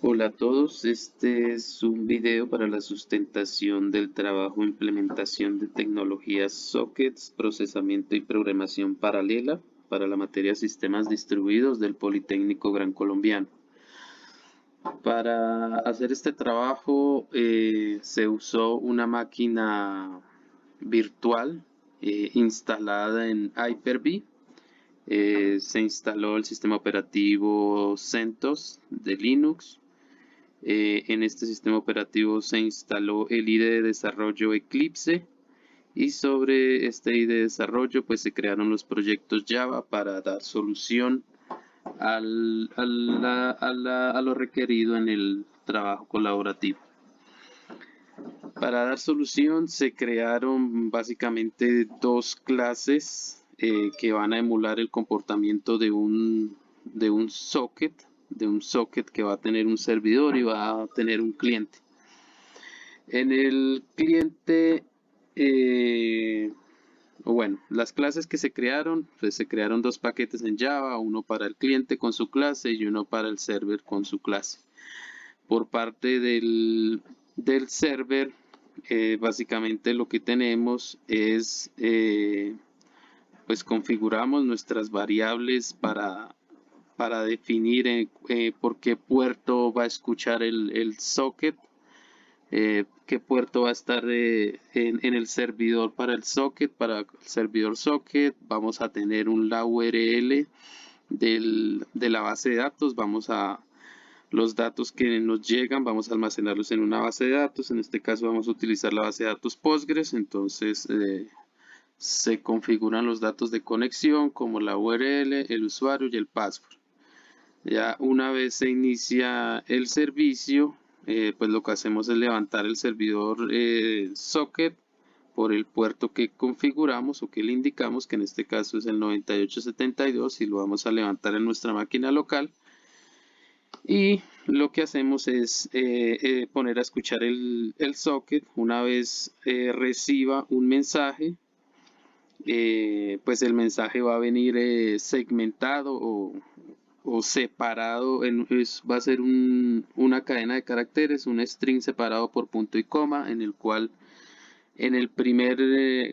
Hola a todos, este es un video para la sustentación del trabajo e implementación de tecnologías sockets, procesamiento y programación paralela para la materia Sistemas Distribuidos del Politécnico Gran Colombiano. Para hacer este trabajo se usó una máquina virtual instalada en Hyper-V. Se instaló el sistema operativo CentOS de Linux. En este sistema operativo se instaló el IDE de desarrollo Eclipse y sobre este IDE de desarrollo pues se crearon los proyectos Java para dar solución a lo requerido en el trabajo colaborativo. Para dar solución se crearon básicamente dos clases que van a emular el comportamiento de un socket que va a tener un servidor y va a tener un cliente. En el cliente, bueno, las clases que se crearon, pues se crearon dos paquetes en Java, uno para el cliente con su clase y uno para el server con su clase. Por parte del server, básicamente lo que tenemos es, pues configuramos nuestras variables para definir por qué puerto va a escuchar el socket, qué puerto va a estar en el servidor para el socket, para el servidor socket. Vamos a tener la URL de la base de datos, los datos que nos llegan, vamos a almacenarlos en una base de datos. En este caso vamos a utilizar la base de datos Postgres, entonces se configuran los datos de conexión como la URL, el usuario y el password. Ya una vez se inicia el servicio, pues lo que hacemos es levantar el servidor socket por el puerto que configuramos o que le indicamos, que en este caso es el 9872, y lo vamos a levantar en nuestra máquina local. Y lo que hacemos es poner a escuchar el socket. Una vez reciba un mensaje, pues el mensaje va a venir segmentado o separado, va a ser una cadena de caracteres, un string separado por punto y coma, en el cual en el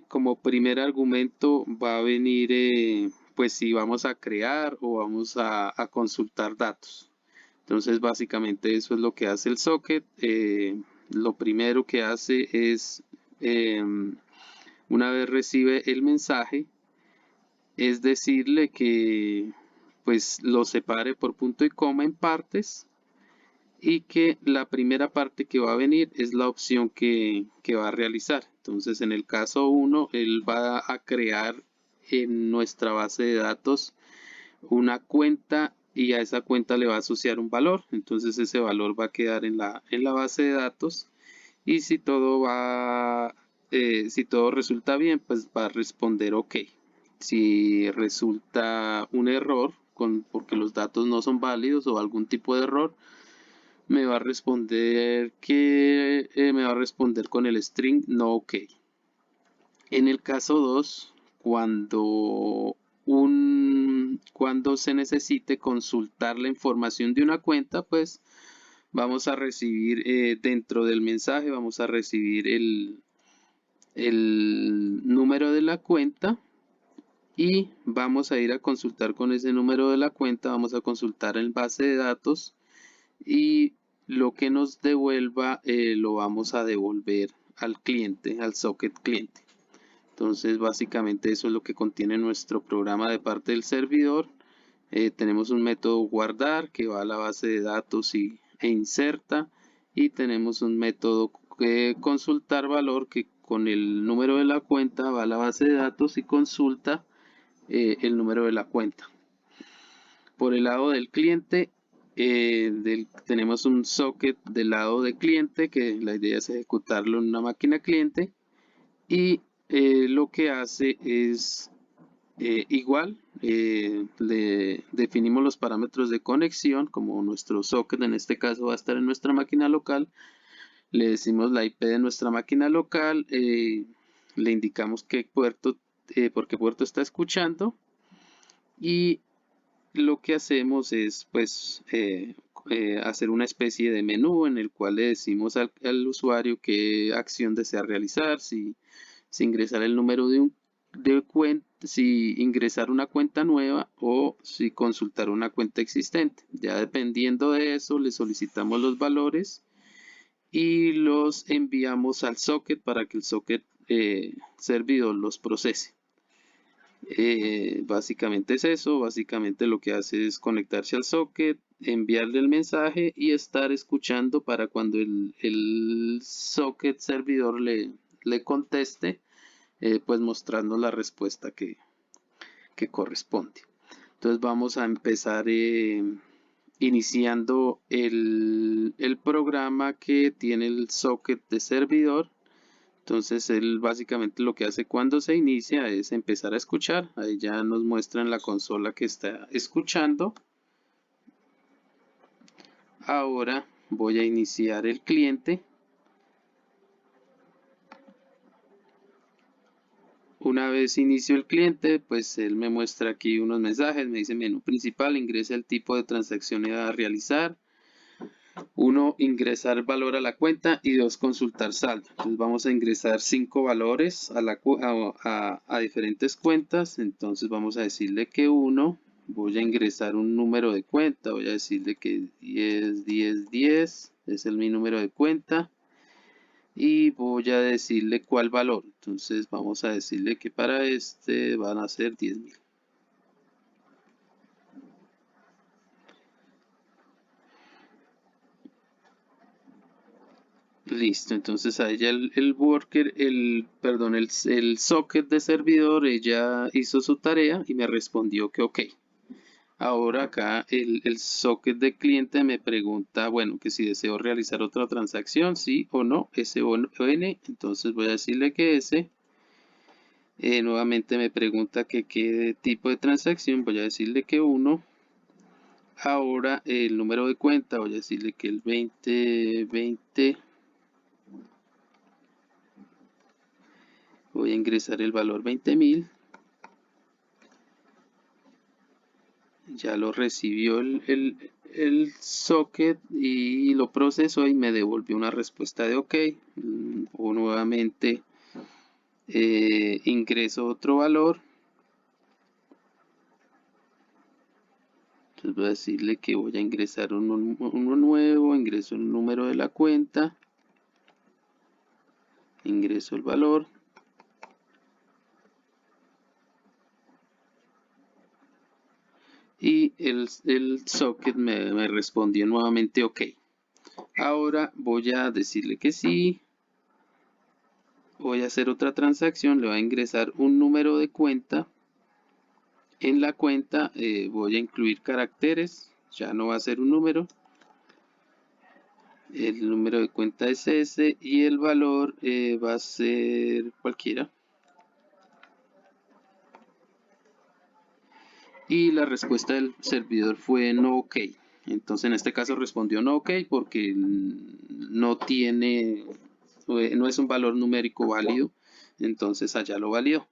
como primer argumento va a venir, pues si vamos a crear o vamos a consultar datos. Entonces básicamente eso es lo que hace el socket. Lo primero que hace es, una vez recibe el mensaje, es decirle que pues lo separe por punto y coma en partes y que la primera parte que va a venir es la opción que va a realizar. Entonces en el caso 1 él va a crear en nuestra base de datos una cuenta y a esa cuenta le va a asociar un valor. Entonces ese valor va a quedar en la base de datos y si todo resulta bien, pues va a responder OK. Si resulta un error, porque los datos no son válidos o algún tipo de error, me va a responder con el string no OK. En el caso 2, cuando se necesite consultar la información de una cuenta, pues vamos a recibir, dentro del mensaje, vamos a recibir el número de la cuenta y vamos a ir a consultar con ese número de la cuenta, vamos a consultar en base de datos y lo que nos devuelva lo vamos a devolver al cliente, al socket cliente. Entonces básicamente eso es lo que contiene nuestro programa de parte del servidor. Tenemos un método guardar que va a la base de datos e inserta, y tenemos un método consultar valor que con el número de la cuenta va a la base de datos y consulta el número de la cuenta. Por el lado del cliente, tenemos un socket del lado del cliente que la idea es ejecutarlo en una máquina cliente, y lo que hace es igual, le definimos los parámetros de conexión, como nuestro socket en este caso va a estar en nuestra máquina local, le decimos la IP de nuestra máquina local, le indicamos por qué puerto está escuchando, y lo que hacemos es, pues, hacer una especie de menú en el cual le decimos al usuario qué acción desea realizar, si ingresar el número de cuenta, si ingresar una cuenta nueva o si consultar una cuenta existente. Ya dependiendo de eso, le solicitamos los valores y los enviamos al socket para que el socket servidor los procese. Básicamente es eso, básicamente lo que hace es conectarse al socket, enviarle el mensaje y estar escuchando para cuando el socket servidor le conteste, pues mostrando la respuesta que corresponde. Entonces vamos a empezar iniciando el programa que tiene el socket de servidor. Entonces él básicamente lo que hace cuando se inicia es empezar a escuchar. Ahí ya nos muestra en la consola que está escuchando. Ahora voy a iniciar el cliente. Una vez inicio el cliente, pues él me muestra aquí unos mensajes. Me dice menú principal, ingresa el tipo de transacción a realizar. 1, ingresar valor a la cuenta y 2, consultar saldo. Entonces vamos a ingresar 5 valores a diferentes cuentas. Entonces vamos a decirle que 1, voy a ingresar un número de cuenta. Voy a decirle que 10, 10, 10 es mi número de cuenta. Y voy a decirle cuál valor. Entonces vamos a decirle que para este van a ser 10.000. Listo, entonces ahí ya el worker, perdón, el socket de servidor, ella hizo su tarea y me respondió que ok. Ahora acá el socket de cliente me pregunta, bueno, que si deseo realizar otra transacción, sí o no, S o N. Entonces voy a decirle que S. Nuevamente me pregunta que qué tipo de transacción, voy a decirle que 1. Ahora el número de cuenta, voy a decirle que el 2020. Voy a ingresar el valor 20.000. Ya lo recibió el socket y lo procesó y me devolvió una respuesta de OK. O nuevamente ingreso otro valor. Entonces voy a decirle que voy a ingresar uno nuevo. Ingreso el número de la cuenta. Ingreso el valor. Y el socket me respondió nuevamente OK. Ahora voy a decirle que sí. Voy a hacer otra transacción. Le voy a ingresar un número de cuenta. En la cuenta voy a incluir caracteres. Ya no va a ser un número. El número de cuenta es ese. Y el valor va a ser cualquiera. Y la respuesta del servidor fue no OK. Entonces en este caso respondió no OK porque no tiene, no es un valor numérico válido. Entonces allá lo validó.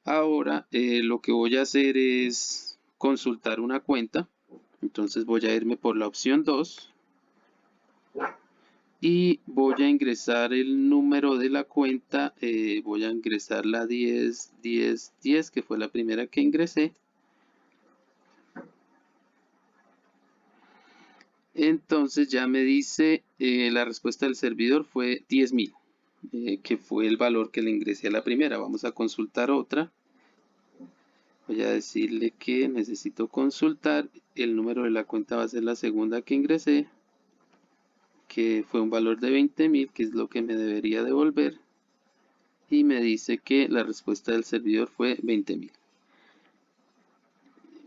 Ahora lo que voy a hacer es consultar una cuenta. Entonces voy a irme por la opción 2. Y voy a ingresar el número de la cuenta. Voy a ingresar la 10, 10, 10, que fue la primera que ingresé. Entonces ya me dice la respuesta del servidor fue 10.000, que fue el valor que le ingresé a la primera. Vamos a consultar otra. Voy a decirle que necesito consultar. El número de la cuenta va a ser la segunda que ingresé, que fue un valor de 20.000, que es lo que me debería devolver. Y me dice que la respuesta del servidor fue 20.000.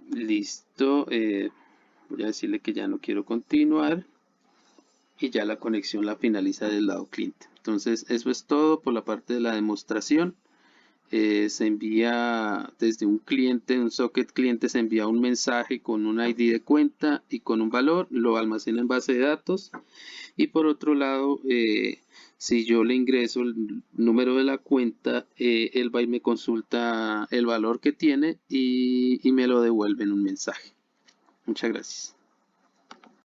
Listo. Voy a decirle que ya no quiero continuar. Y ya la conexión la finaliza del lado cliente. Entonces eso es todo por la parte de la demostración. Se envía desde un cliente, un socket cliente, se envía un mensaje con un ID de cuenta y con un valor, lo almacena en base de datos. Y por otro lado, si yo le ingreso el número de la cuenta, él va y me consulta el valor que tiene y me lo devuelve en un mensaje. Muchas gracias.